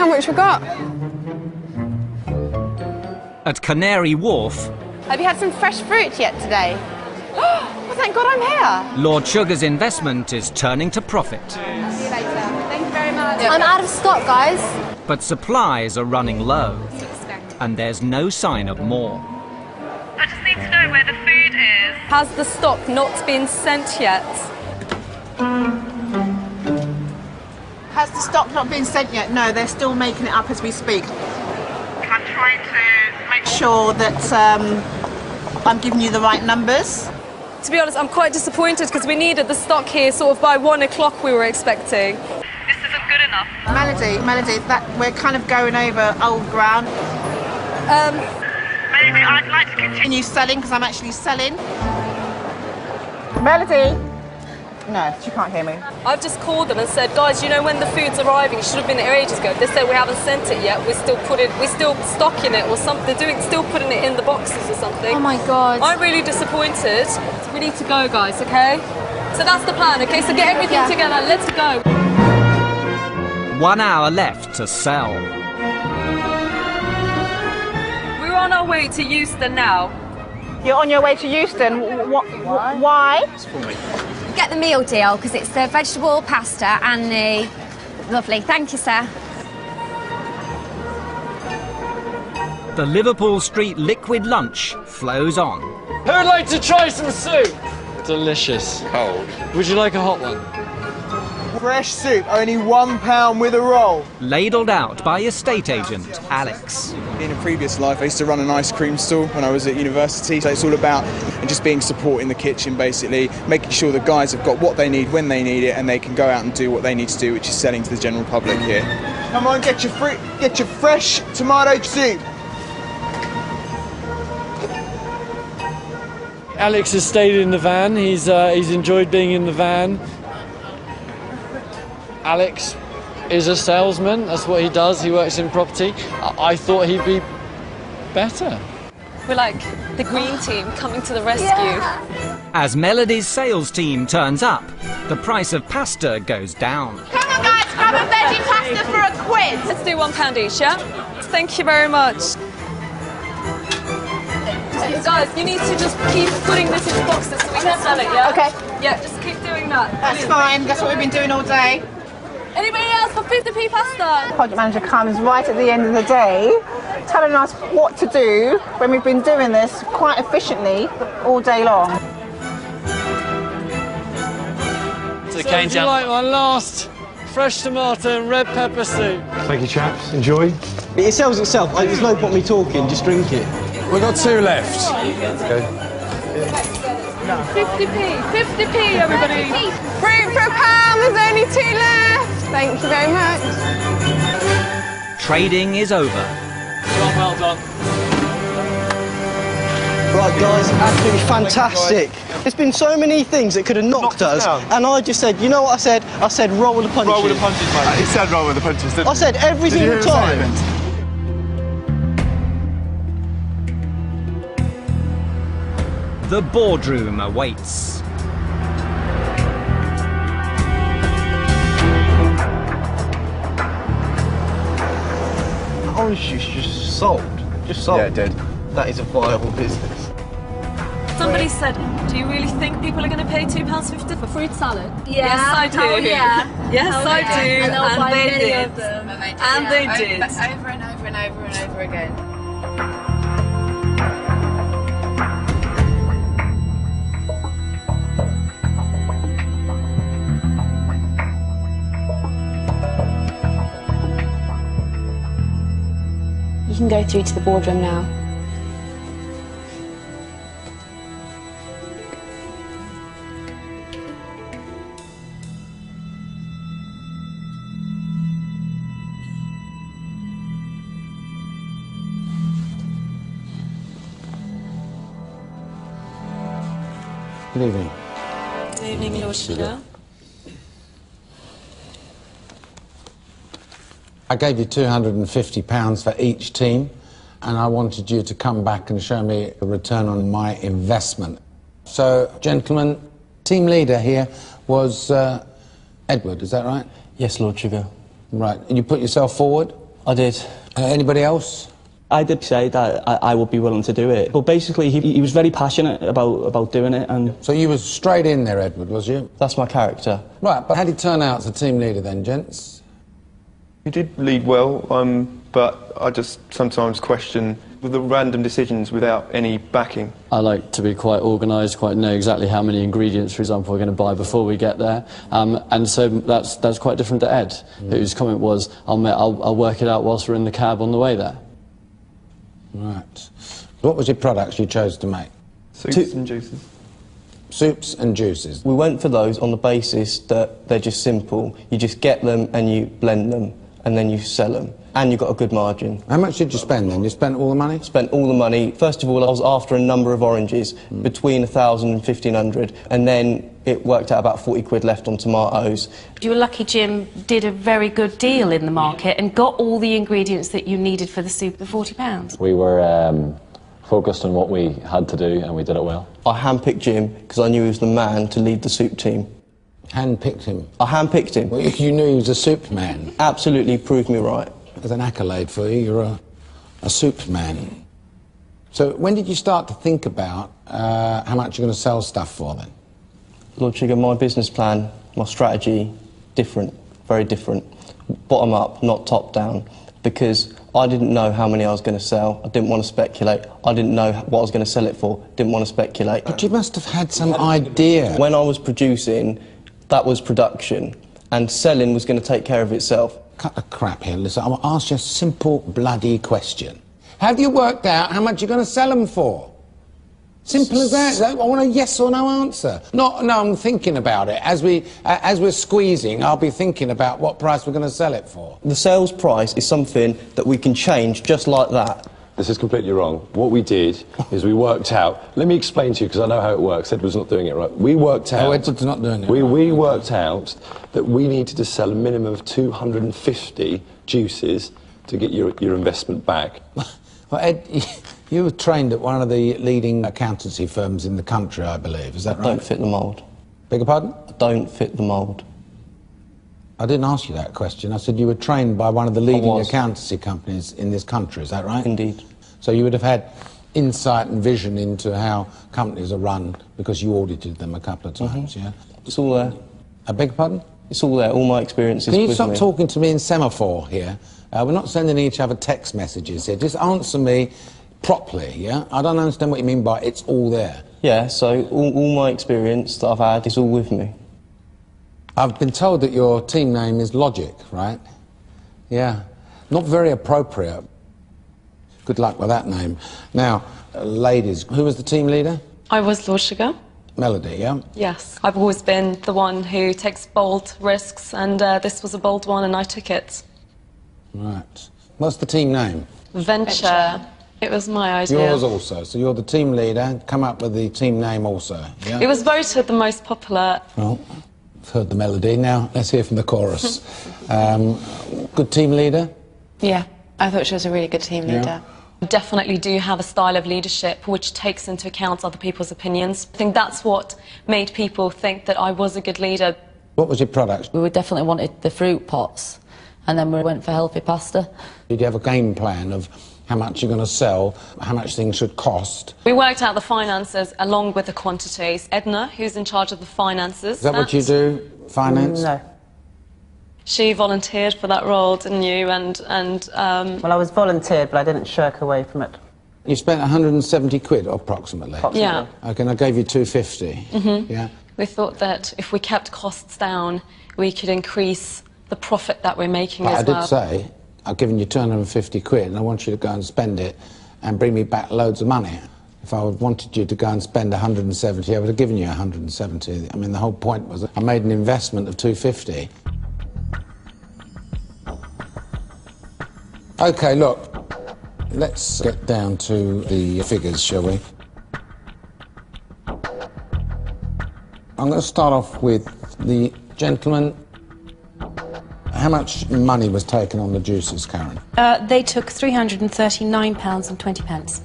How much we got? At Canary Wharf, Have you had some fresh fruit yet today? Oh, thank God I'm here. Lord Sugar's investment is turning to profit. See you later. Thank you very much. I'm out of stock, guys. But supplies are running low, and there's no sign of more. I just need to know where the food is. Has the stock not been sent yet? Has the stock not been sent yet? No, they're still making it up as we speak. I'm trying to make Sure that I'm giving you the right numbers. To be honest, I'm quite disappointed because we needed the stock here sort of by 1 o'clock we were expecting. this isn't good enough. Melody, that we're kind of going over old ground. Maybe I'd like to continue. Continue selling because I'm actually selling. Melody. No, she can't hear me. I've just called them and said, guys, you know when the food's arriving? It should have been here ages ago. They said we haven't sent it yet. We're still stocking it or something. They're still putting it in the boxes or something. Oh my God. I'm really disappointed. We need to go, guys, okay? So that's the plan, okay? So get everything together. Let's go. 1 hour left to sell. We're on our way to Euston now. You're on your way to Euston. Why? Get the meal deal, because it's the vegetable pasta and the... Lovely. Thank you, sir. The Liverpool Street liquid lunch flows on. Who'd like to try some soup? Delicious. Cold. Would you like a hot one? Fresh soup, only £1 with a roll. Ladled out by estate agent Alex. In a previous life, I used to run an ice cream stall when I was at university, so it's all about just being support in the kitchen, basically, making sure the guys have got what they need when they need it and they can go out and do what they need to do, which is selling to the general public here. Come on, get your fresh tomato soup. Alex has stayed in the van. He's enjoyed being in the van. Alex is a salesman. That's what he does. He works in property. I thought he'd be better. We're like the green team coming to the rescue. Yeah. As Melody's sales team turns up, the price of pasta goes down. Come on, guys, grab a veggie pasta for a quid. Let's do £1 each, yeah? Thank you very much. Guys, you need to just keep putting this in boxes so we can sell it, yeah? Okay. Yeah, just keep doing that. That's fine. That's what we've been doing all day. Anybody else for 50p pasta? Project manager comes right at the end of the day, telling us what to do when we've been doing this quite efficiently all day long. So would you like my last fresh tomato and red pepper soup? Thank you, chaps. Enjoy. It sells itself. There's no point me talking. Just drink it. We've got 2 left. Okay. 50p. 50p, everybody. Fruit for £1, there's only 2 left. Thank you very much. Trading is over. Well done. Right, guys, absolutely fantastic. There's been so many things that could have knocked us, and I just said, you know what I said? I said roll with the punches. Roll with the punches, mate. He said roll with the punches, didn't he? I said every single time. The boardroom awaits. Orange juice just sold. Just sold. Yeah, it did. That is a viable business. Somebody said, do you really think people are going to pay £2.50 for fruit salad? Yeah. Yes, I do. Oh, yeah. Yes, Oh, I yeah. do. And they'll buy they many did. of them. And they did. Over and over and over and over again. You can go through to the boardroom now. Good evening. Good evening, Lord Sugar. I gave you £250 for each team, and I wanted you to come back and show me a return on my investment. So, gentlemen, team leader here was Edward, is that right? Yes, Lord Sugar. Right. And you put yourself forward? I did. Anybody else? I did say that I would be willing to do it. But basically, he was very passionate about doing it. And So you were straight in there, Edward, was you? that's my character. Right, but how did he turn out as a team leader then, gents? He did lead well, but I just sometimes question the random decisions without any backing. I like to be quite organised, quite know exactly how many ingredients, for example, we're going to buy before we get there. And so that's quite different to Ed, whose comment was, I'll work it out whilst we're in the cab on the way there. Right. What was your products you chose to make? Soups and juices. Soups and juices. We went for those on the basis that they're just simple. You just get them and you blend them and then you sell them. And you got a good margin. How much did you spend then? You spent all the money? Spent all the money. First of all, I was after a number of oranges, between 1,000 and 1,500, and then it worked out about 40 quid left on tomatoes. You were lucky Jim did a very good deal in the market and got all the ingredients that you needed for the soup for £40. We were focused on what we had to do and we did it well. I handpicked Jim because I knew he was the man to lead the soup team. Handpicked him? I handpicked him. Well, you knew he was a soup man? Absolutely, proved me right. As an accolade for you, you're a soup man. So when did you start to think about how much you're going to sell stuff for then? Lord Sugar, my business plan, my strategy, different, very different. Bottom up, not top down, because I didn't know how many I was going to sell. I didn't want to speculate. I didn't know what I was going to sell it for. Didn't want to speculate. But you must have had some idea. When I was producing, that was production, and selling was going to take care of itself. Cut the crap here, listen. I'll ask you a simple bloody question. Have you worked out how much you're going to sell them for? Simple as that. I want a yes or no answer. No, I'm thinking about it. As we're squeezing, I'll be thinking about what price we're going to sell it for. The sales price is something that we can change just like that. This is completely wrong. What we did is we worked out... Let me explain to you, because I know how it works. Edward's not doing it right. We worked out... Oh, Edward's not doing it We right. worked out that we needed to sell a minimum of 250 juices to get your investment back. Well, Ed, you were trained at one of the leading accountancy firms in the country, I believe. Is that right? I don't fit the mould. Beg your pardon? I don't fit the mould. I didn't ask you that question. I said you were trained by one of the leading accountancy companies in this country. Is that right? Indeed. So you would have had insight and vision into how companies are run because you audited them a couple of times, yeah? It's all there. I beg your pardon? It's all there. All my experiences. Can you with stop me. talking to me in semaphore here? We're not sending each other text messages here. Just answer me properly, yeah? I don't understand what you mean by it's all there. Yeah, so all my experience that I've had is all with me. I've been told that your team name is Logic, right? Yeah. Not very appropriate. Good luck with that name. Now, ladies, who was the team leader? I was Lord Sugar. Melody, yeah? Yes. I've always been the one who takes bold risks, and this was a bold one, and I took it. Right. What's the team name? Venture. It was my idea. Yours also. So you're the team leader. Come up with the team name also, yeah? It was voted the most popular. Well, I've heard the melody. Now, let's hear from the chorus. Good team leader? Yeah, I thought she was a really good team leader. I definitely do have a style of leadership which takes into account other people's opinions. I think that's what made people think that I was a good leader. What was your product? We definitely wanted the fruit pots, and then we went for healthy pasta. Did you have a game plan of how much you're going to sell, how much things should cost? We worked out the finances along with the quantities. Edna, who's in charge of the finances. Is that what you do? Finance? No. She volunteered for that role, didn't you? Well, I was volunteered, but I didn't shirk away from it. You spent 170 quid, approximately? Yeah. Okay, and I gave you 250. Yeah? We thought that if we kept costs down, we could increase the profit that we're making But as well. I did say, I've given you 250 quid, and I want you to go and spend it and bring me back loads of money. If I wanted you to go and spend 170, I would have given you 170. I mean, the whole point was that I made an investment of 250. OK, look, let's get down to the figures, shall we? I'm going to start off with the gentleman. How much money was taken on the juices, Karen? They took £339.20.